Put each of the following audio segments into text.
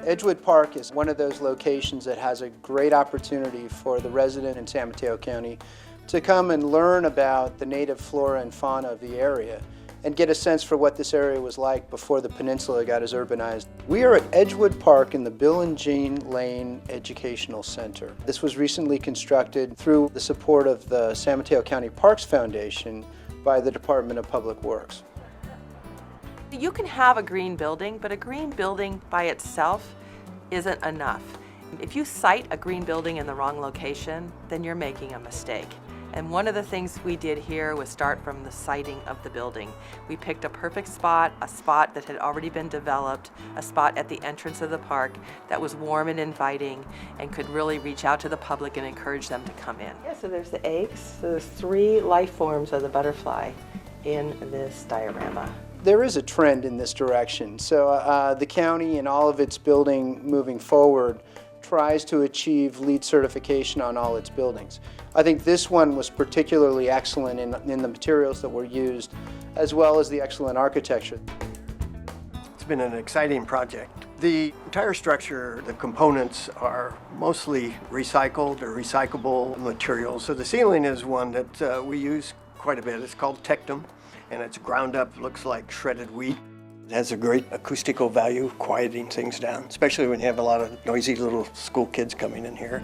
Edgewood Park is one of those locations that has a great opportunity for the resident in San Mateo County to come and learn about the native flora and fauna of the area and get a sense for what this area was like before the peninsula got as urbanized. We are at Edgewood Park in the Bill and Jean Lane Educational Center. This was recently constructed through the support of the San Mateo County Parks Foundation by the Department of Public Works. You can have a green building, but a green building by itself isn't enough. If you site a green building in the wrong location, then you're making a mistake. And one of the things we did here was start from the siting of the building. We picked a perfect spot, a spot that had already been developed, a spot at the entrance of the park that was warm and inviting and could really reach out to the public and encourage them to come in. Yeah, so there's the eggs. So there's 3 life forms of the butterfly in this diorama. There is a trend in this direction. So the county and all of its building moving forward tries to achieve LEED certification on all its buildings. I think this one was particularly excellent in the materials that were used, as well as the excellent architecture. It's been an exciting project. The entire structure, the components are mostly recycled or recyclable materials. So the ceiling is one that we use quite a bit. It's called Tectum, and it's ground up, looks like shredded wheat. It has a great acoustical value, quieting things down, especially when you have a lot of noisy little school kids coming in here.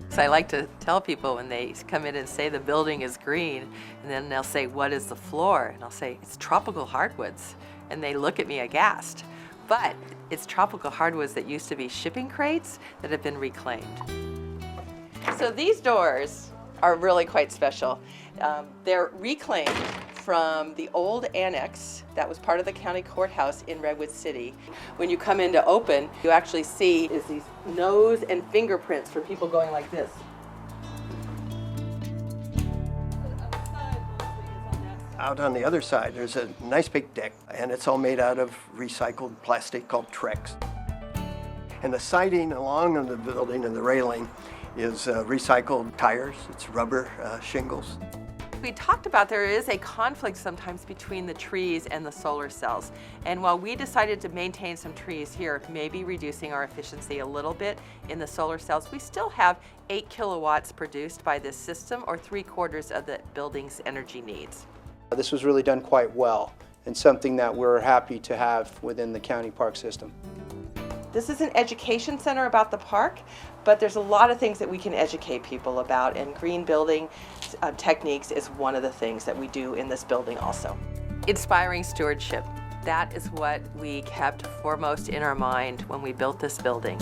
So I like to tell people when they come in and say the building is green, and then they'll say, what is the floor? And I'll say, it's tropical hardwoods. And they look at me aghast. But it's tropical hardwoods that used to be shipping crates that have been reclaimed. So these doors are really quite special. They're reclaimed from the old annex that was part of the county courthouse in Redwood City. When you come in to open, you actually see is these nose and fingerprints for people going like this. Out on the other side, there's a nice big deck, and it's all made out of recycled plastic called Trex. And the siding along the building and the railing is recycled tires. It's rubber shingles. We talked about there is a conflict sometimes between the trees and the solar cells. And while we decided to maintain some trees here, maybe reducing our efficiency a little bit in the solar cells, we still have 8 kilowatts produced by this system, or 3/4 of the building's energy needs. This was really done quite well, and something that we're happy to have within the county park system. This is an education center about the park, but there's a lot of things that we can educate people about, and green building techniques is one of the things that we do in this building also. Inspiring stewardship. That is what we kept foremost in our mind when we built this building.